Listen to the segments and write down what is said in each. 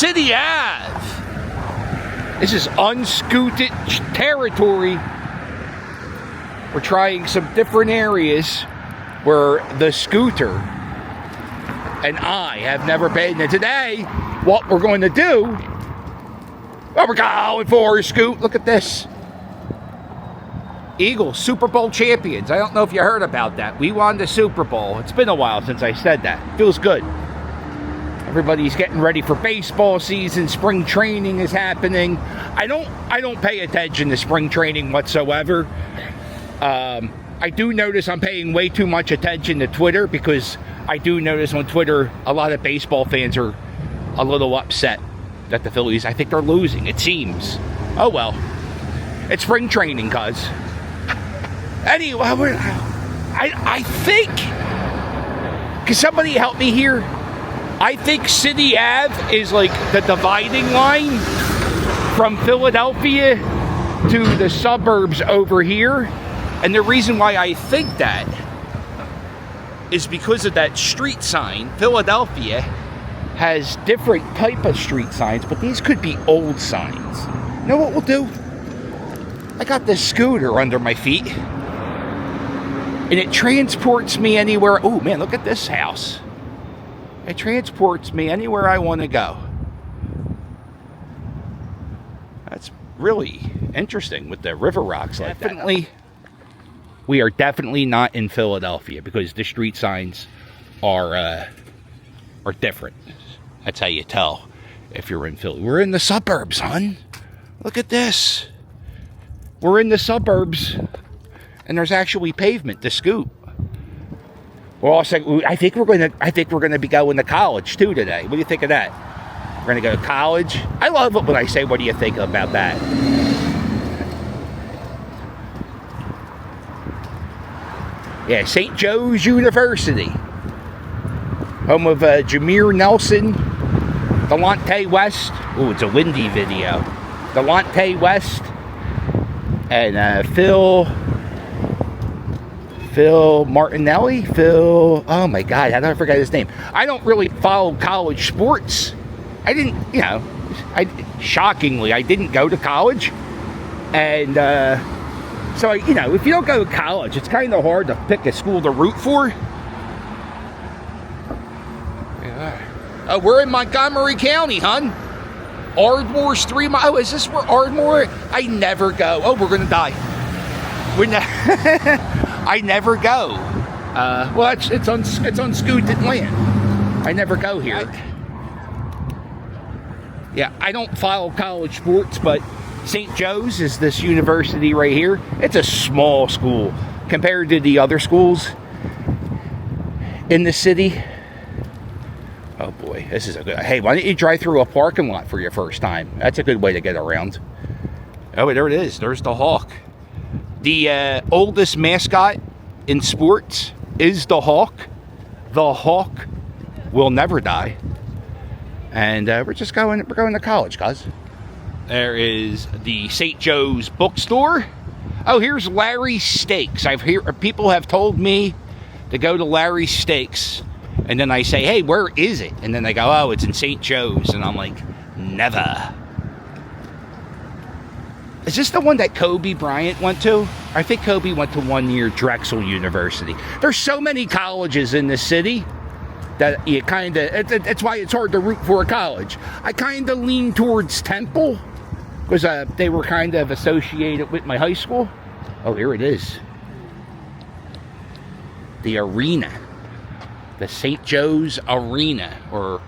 City Ave. This is unscooted territory. We're trying some different areas where the scooter and I have never been. And today, what we're going to do, well, we're going for a scoot. Look at this. Eagles, Super Bowl champions. I don't know if you heard about that. We won the Super Bowl. It's been a while since I said that. Feels good. Everybody's getting ready for baseball season. Spring training is happening. I don't pay attention to spring training whatsoever. I do notice I'm paying way too much attention to Twitter, because I do notice on Twitter a lot of baseball fans are a little upset that the Phillies, I think they're losing, it seems. Oh well. It's spring training, cuz. Anyway, I think, can somebody help me here? I think City Ave is like the dividing line from Philadelphia to the suburbs over here. And the reason why I think that is because of that street sign. Philadelphia has different type of street signs, but these could be old signs. You know what we'll do? I got this scooter under my feet, and it transports me anywhere. Oh man, look at this house. It transports me anywhere I want to go. That's really interesting with the river rocks like that. We are definitely not in Philadelphia, because the street signs are different. That's how you tell if you're in Philly. We're in the suburbs, hon. Look at this. We're in the suburbs, and there's actually pavement to scoot. Well, also, I think we're going to be going to college too today. What do you think of that? We're going to go to college. I love it when I say, "What do you think about that?" Yeah, St. Joe's University, home of Jameer Nelson, Delonte West. Oh, it's a windy video. Delonte West and Phil Martinelli. Oh my God, how did I forget his name? I don't really follow college sports. I didn't, shockingly, I didn't go to college. And, so, if you don't go to college, it's kind of hard to pick a school to root for. Yeah. We're in Montgomery County, hon. Ardmore's 3 miles. Oh, is this where Ardmore? I never go. Oh, we're going to die. I never go. Well, it's on scooted land. I never go here. Yeah, I don't follow college sports, but St. Joe's is this university right here. It's a small school compared to the other schools in the city. Oh boy, this is a good. Hey, why don't you drive through a parking lot for your first time? That's a good way to get around. Oh, there it is. There's the Hawk. The oldest mascot in sports is the Hawk. The Hawk will never die. And we're going to college, guys. There is the St. Joe's bookstore. Oh, here's Larry's Steaks. People have told me to go to Larry's Steaks, and then I say, "Hey, where is it?" And then they go, "Oh, it's in St. Joe's," and I'm like, "Never." Is this the one that Kobe Bryant went to? I think Kobe went to 1 year Drexel University. There's so many colleges in this city that you kind of, it's why it's hard to root for a college. I kind of lean towards Temple, because they were kind of associated with my high school. Oh, here it is. The arena. The St. Joe's Arena, or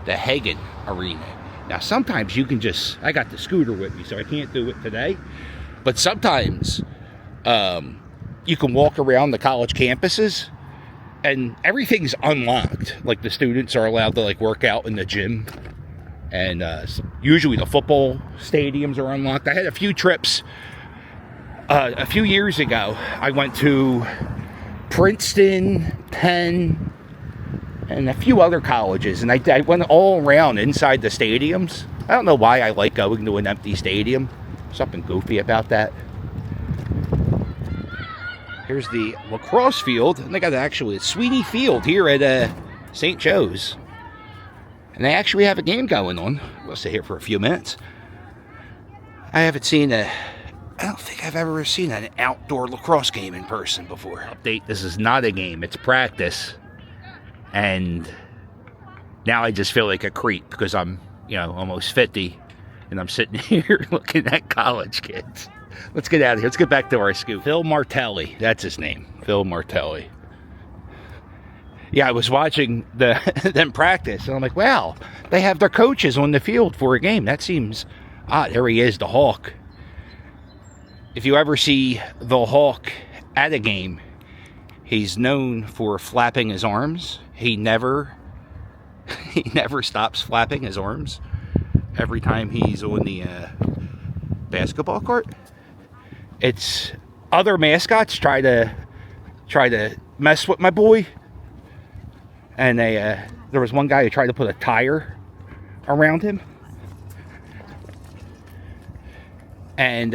the Hagen Arena. Now, sometimes you can I got the scooter with me, so I can't do it today. But sometimes you can walk around the college campuses, and everything's unlocked. Like, the students are allowed to, work out in the gym. And usually the football stadiums are unlocked. I had a few trips. A few years ago, I went to Princeton, Penn, and a few other colleges. And I went all around inside the stadiums. I don't know why I like going to an empty stadium. Something goofy about that. Here's the lacrosse field. And they got actually a Sweeney Field here at St. Joe's. And they actually have a game going on. I'll stay here for a few minutes. I don't think I've ever seen an outdoor lacrosse game in person before. Update, this is not a game, it's practice. And now I just feel like a creep because I'm, almost 50. And I'm sitting here looking at college kids. Let's get out of here. Let's get back to our scoop. Phil Martelli, that's his name. Phil Martelli. Yeah, I was watching them practice, and I'm like, wow, they have their coaches on the field for a game. That seems odd. There he is, the Hawk. If you ever see the Hawk at a game, he's known for flapping his arms. He never stops flapping his arms every time he's on the basketball court. It's other mascots try to mess with my boy. And there was one guy who tried to put a tire around him. And,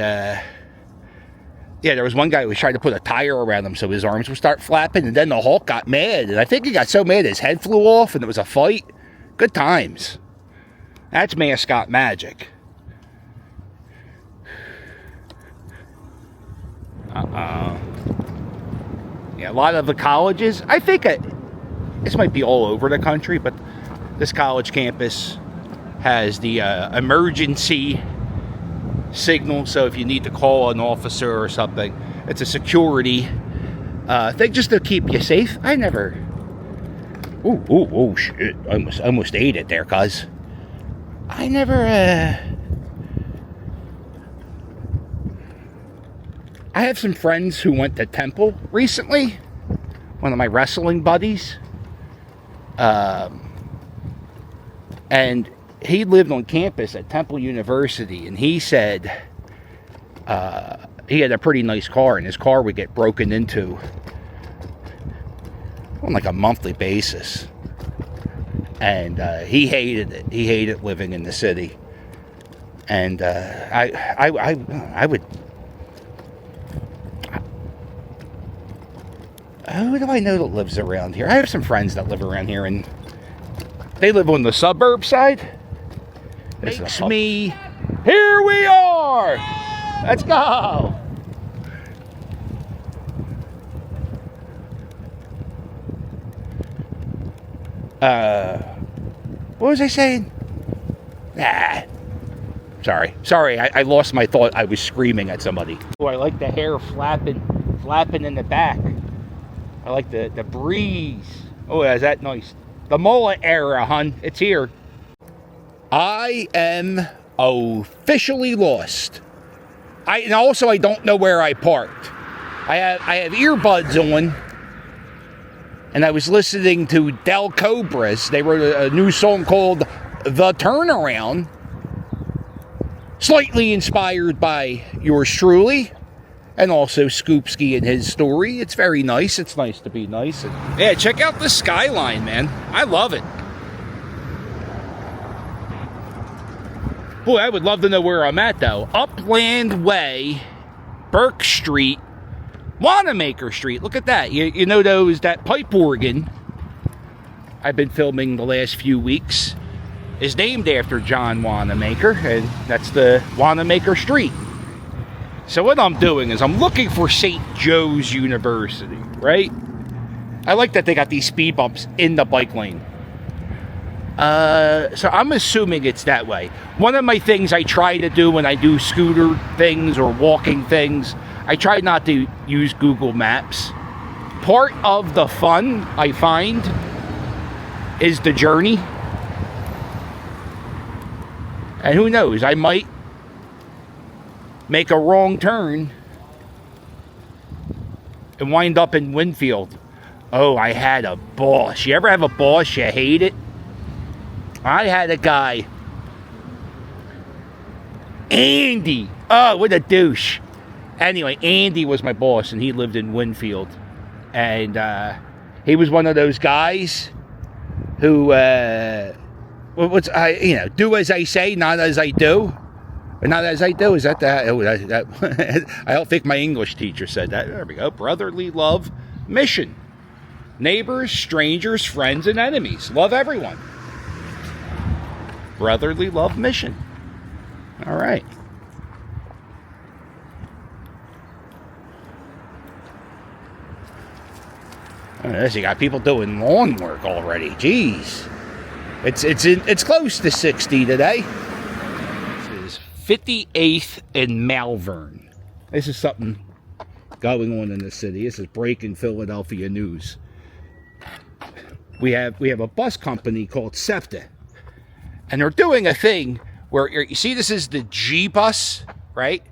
there was one guy who was trying to put a tire around him so his arms would start flapping. And then the Hulk got mad. And I think he got so mad his head flew off and it was a fight. Good times. That's mascot magic. Yeah, a lot of the colleges, I think this might be all over the country, but this college campus has the emergency signal. So if you need to call an officer or something, it's a security thing just to keep you safe. I never... Oh, shit. I almost ate it there, cuz. I never... I have some friends who went to Temple recently. One of my wrestling buddies. And he lived on campus at Temple University, and he said he had a pretty nice car, and his car would get broken into on like a monthly basis. And he hated it. He hated living in the city. And I would... Who do I know that lives around here? I have some friends that live around here, and they live on the suburbs side. Makes me... Here we are! Let's go! What was I saying? Sorry, I lost my thought. I was screaming at somebody. Oh, I like the hair flapping in the back. I like the breeze. Oh, is that nice? The mullet era, hun. It's here. I am officially lost. And also I don't know where I parked. I have earbuds on, and I was listening to Del Cobras. They wrote a new song called The Turnaround, slightly inspired by yours truly, and also Scoopski and his story. It's very nice. It's nice to be nice. And, yeah, check out the skyline, man. I love it. Boy, I would love to know where I'm at, though. Upland Way, Burke Street, Wanamaker Street. Look at that. You know that pipe organ I've been filming the last few weeks is named after John Wanamaker, and that's the Wanamaker Street. So what I'm doing is I'm looking for St. Joe's University, right? I like that they got these speed bumps in the bike lane. So I'm assuming it's that way. One of my things I try to do when I do scooter things or walking things, I try not to use Google Maps. Part of the fun, I find, is the journey. And who knows, I might make a wrong turn and wind up in Winfield. Oh, I had a boss. You ever have a boss you hate it? I had a guy, Andy. Oh, what a douche. Anyway, Andy was my boss, and he lived in Winfield. And he was one of those guys who, do as I say, not as I do. Or not as I do. Is that that? I don't think my English teacher said that. There we go. Brotherly love mission. Neighbors, strangers, friends, and enemies. Love everyone. brotherly love mission. All right. You got people doing lawn work already. Jeez. It's close to 60 today. This is 58th and Malvern. This is something going on in the city. This is breaking Philadelphia news. We have a bus company called SEPTA, and they're doing a thing where you see this is the G bus, right?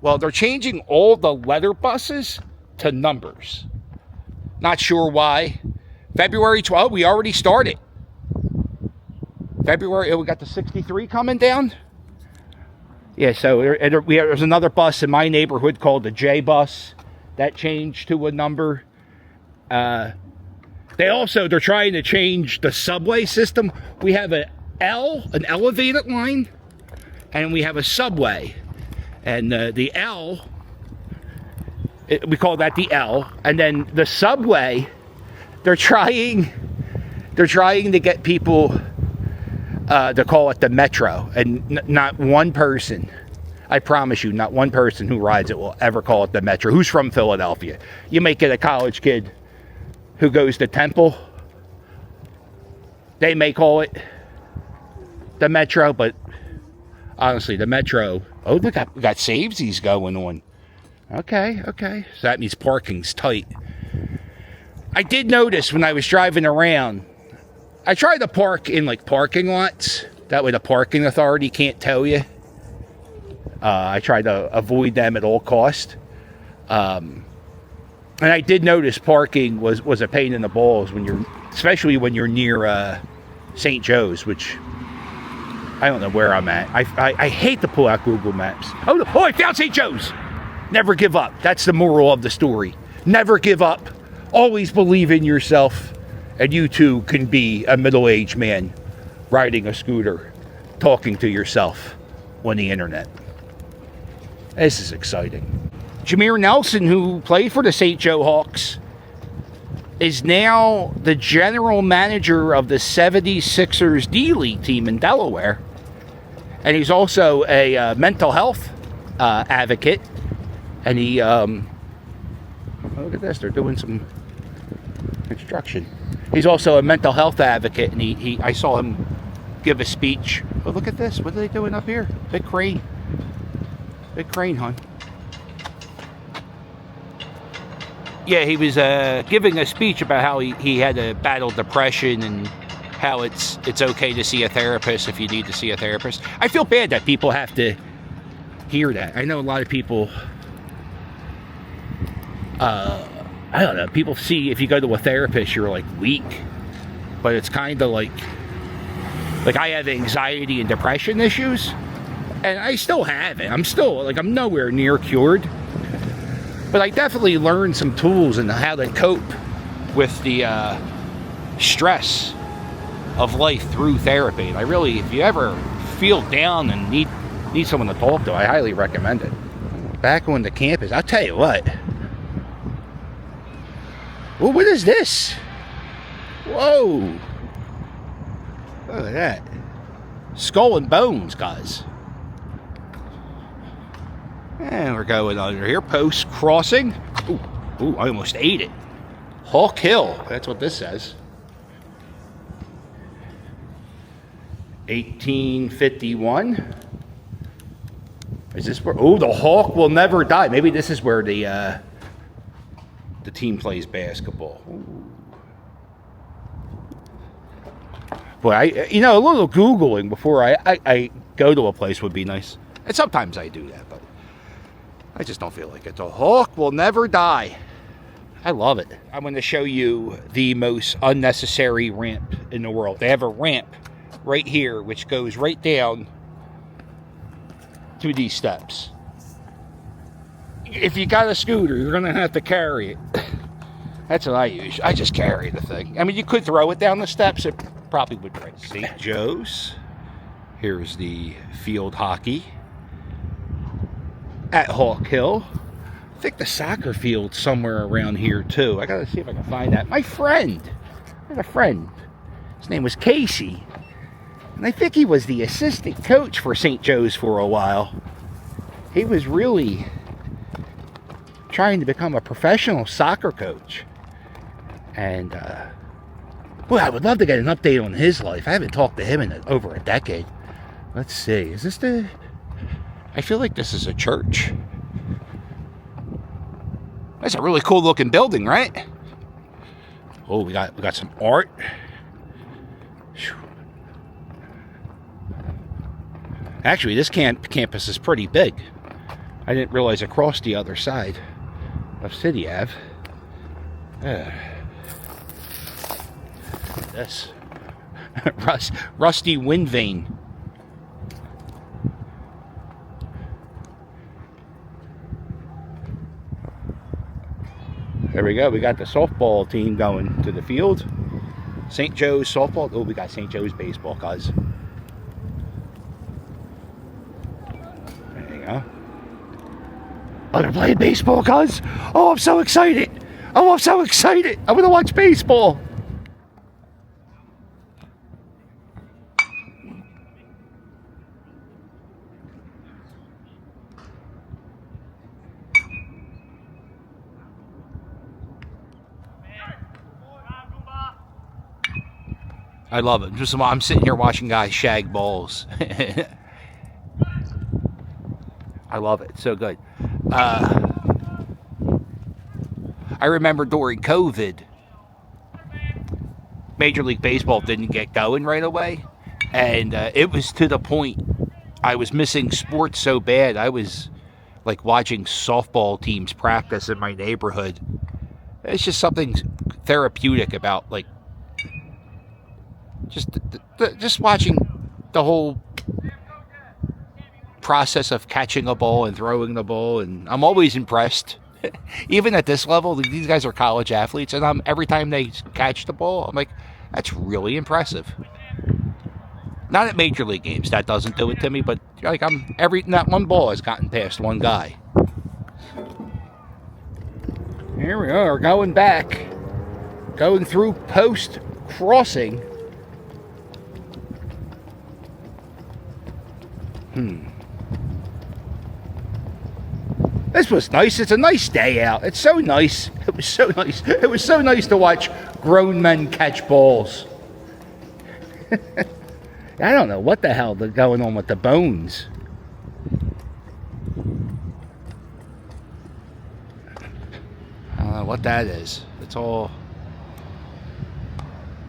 Well, they're changing all the letter buses to numbers. Not sure why. February 12th, we already started. February, we got the 63 coming down. Yeah, so there's another bus in my neighborhood called the J bus. That changed to a number. They're trying to change the subway system. We have an elevated line, and we have a subway. And the L, we call that the L. And then the subway, they're trying to get people to call it the Metro. And not one person, I promise you, not one person who rides it will ever call it the Metro. Who's from Philadelphia? You might get a college kid who goes to Temple. They may call it the Metro, but honestly, the Metro. Oh, we got savesies going on. Okay. So that means parking's tight. I did notice when I was driving around, I tried to park in like parking lots. That way the parking authority can't tell you. I tried to avoid them at all cost. And I did notice parking was a pain in the balls especially when you're near St. Joe's, which I don't know where I'm at. I hate to pull out Google Maps. Oh, I found St. Joe's. Never give up. That's the moral of the story. Never give up. Always believe in yourself, and you too can be a middle-aged man riding a scooter, talking to yourself on the internet. This is exciting. Jameer Nelson, who played for the St. Joe Hawks, is now the general manager of the 76ers D-League team in Delaware. And he's also a mental health advocate. And he, look at this, they're doing some construction. He's also a mental health advocate, and I saw him give a speech. Oh, look at this, what are they doing up here? Big crane, hon. Yeah, he was giving a speech about how he had to battle depression and how it's okay to see a therapist if you need to see a therapist. I feel bad that people have to hear that. I know a lot of people, I don't know, people see if you go to a therapist, you're like weak. But it's kind of like I have anxiety and depression issues, and I still have it. I'm nowhere near cured. But I definitely learned some tools and how to cope with the stress of life through therapy. And if you ever feel down and need someone to talk to, I highly recommend it. Back on the campus, I'll tell you what. Well, what is this? Whoa. Look at that. Skull and bones, guys. And we're going under here. Post crossing. Ooh, I almost ate it. Hawk Hill. That's what this says. 1851. Is this where? Oh, the Hawk will never die. Maybe this is where the team plays basketball. Ooh. Boy, a little Googling before I go to a place would be nice. And sometimes I do that, but I just don't feel like it. The Hawk will never die. I love it. I'm going to show you the most unnecessary ramp in the world. They have a ramp right here, which goes right down to these steps. If you got a scooter, you're going to have to carry it. That's what I use. I just carry the thing. I mean, you could throw it down the steps. It probably would break. St. Joe's. Here's the field hockey at Hawk Hill. I think the soccer field's somewhere around here too. I gotta see if I can find that. My friend. I had a friend. His name was Casey. And I think he was the assistant coach for St. Joe's for a while. He was really trying to become a professional soccer coach. And, well, I would love to get an update on his life. I haven't talked to him in over a decade. Let's see. Is this the... I feel like this is a church. That's a really cool looking building, right? Oh, we got some art. Actually, this campus is pretty big. I didn't realize across the other side of City Ave. This rusty wind vane. There we go. We got the softball team going to the field. St. Joe's softball. Oh, we got St. Joe's baseball, cuz. There you go. Oh, they're playing baseball, cuz. Oh, I'm so excited. Oh, I'm so excited. I'm going to watch baseball. I love it. Just I'm sitting here watching guys shag balls. I love it. It's so good. I remember during COVID, Major League Baseball didn't get going right away. And it was to the point I was missing sports so bad. I was like watching softball teams practice in my neighborhood. It's just something therapeutic about like just watching the whole process of catching a ball and throwing the ball, and I'm always impressed. Even at this level, these guys are college athletes, and every time they catch the ball, I'm like, that's really impressive. Not at major league games, that doesn't do it to me, but like not one ball has gotten past one guy. Here we are, going back, going through Post Crossing. This was nice. It's a nice day out. It's so nice. It was so nice. It was so nice to watch grown men catch balls. I don't know what the hell is going on with the bones. I don't know what that is. It's all...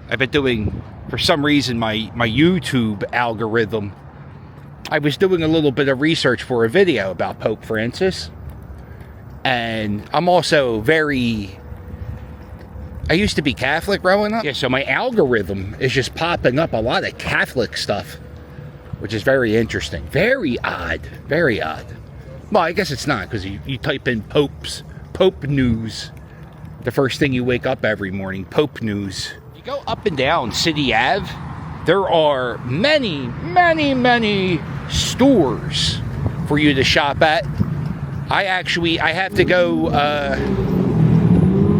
I've been doing, for some reason, my YouTube algorithm. I was doing a little bit of research for a video about Pope Francis. And I'm also I used to be Catholic growing up. Yeah, so my algorithm is just popping up a lot of Catholic stuff, which is very interesting. Very odd. Very odd. Well, I guess it's not, because you type in Pope news. The first thing you wake up every morning, Pope news. You go up and down City Ave, there are many, many, many stores for you to shop at. I have to go,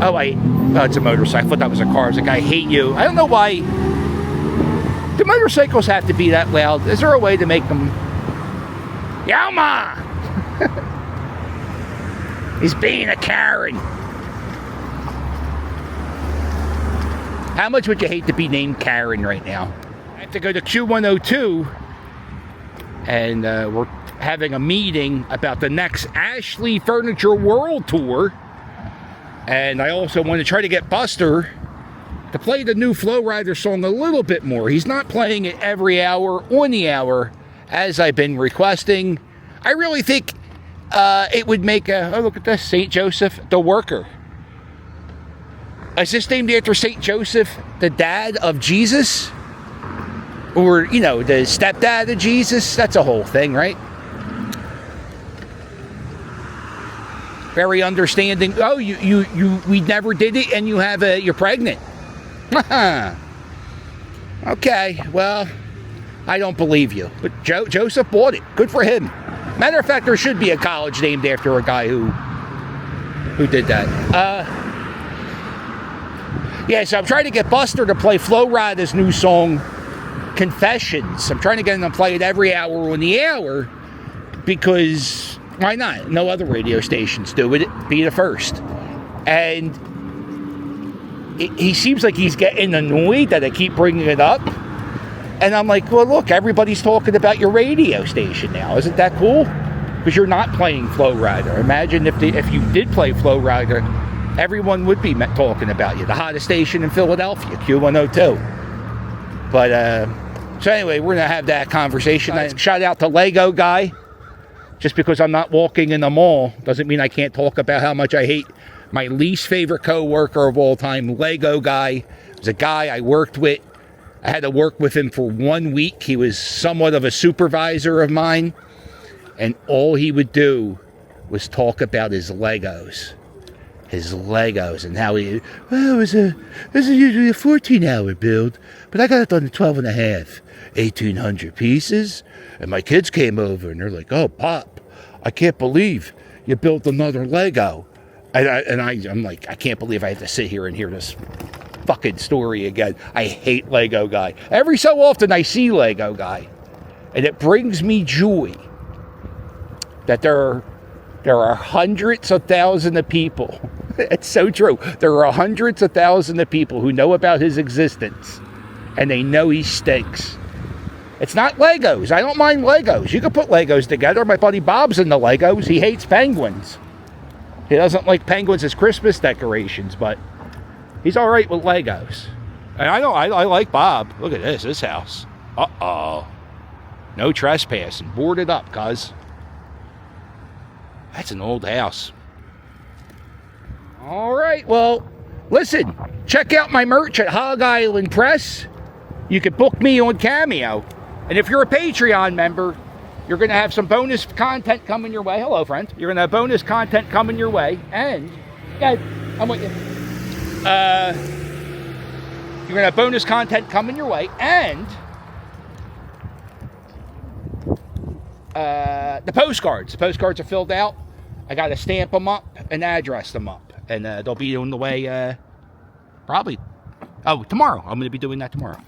oh, it's a motorcycle. I thought that was a car. I was like, I hate you. I don't know why. Do motorcycles have to be that loud? Is there a way to make them? Yama! He's being a Karen. How much would you hate to be named Karen right now? I have to go to Q102, and we're having a meeting about the next Ashley Furniture World Tour. And I also want to try to get Buster to play the new Flow Rider song a little bit more. He's not playing it every hour on the hour, as I've been requesting. I really think it would make oh, look at this, St. Joseph the Worker. Is this named after St. Joseph, the dad of Jesus? Or, you know, the stepdad of Jesus? That's a whole thing, right? Very understanding. Oh, we never did it, and you're pregnant. Okay, well, I don't believe you. But Joseph bought it. Good for him. Matter of fact, there should be a college named after a guy who did that. Yeah, so I'm trying to get Buster to play Flo Rida's new song Confessions. I'm trying to get them to play it every hour on the hour because why not? No other radio stations do it. Be the first. And he seems like he's getting annoyed that I keep bringing it up. And I'm like, well, look, everybody's talking about your radio station now. Isn't that cool? Because you're not playing Flow Rider. Imagine if you did play Flow Rider, everyone would be talking about you. The hottest station in Philadelphia, Q102. But, so anyway, we're going to have that conversation. Shout out to Lego Guy. Just because I'm not walking in the mall doesn't mean I can't talk about how much I hate my least favorite co-worker of all time, Lego Guy. It was a guy I worked with. I had to work with him for 1 week. He was somewhat of a supervisor of mine. And all he would do was talk about his Legos. His Legos and how this is usually a 14-hour build, but I got it done in 12 and a half. 1,800 pieces. And my kids came over and they're like, oh, Pop, I can't believe you built another Lego. And I'm like, I can't believe I have to sit here and hear this fucking story again. I hate Lego Guy. Every so often I see Lego Guy, and it brings me joy that there are hundreds of thousands of people. It's so true. There are hundreds of thousands of people who know about his existence, and they know he stinks. It's not Legos. I don't mind Legos. You can put Legos together. My buddy Bob's into Legos. He hates penguins. He doesn't like penguins as Christmas decorations, but he's all right with Legos. And I know I like Bob. Look at this house. Uh-oh. No trespassing. Boarded up, cuz. That's an old house. All right, well, listen. Check out my merch at Hog Island Press. You can book me on Cameo. And if you're a Patreon member, you're going to have some bonus content coming your way. Hello, friend. You're going to have bonus content coming your way. And, yeah, I'm with you. You're going to have bonus content coming your way. And the postcards. The postcards are filled out. I got to stamp them up and address them up. And they'll be on the way probably, tomorrow. I'm going to be doing that tomorrow.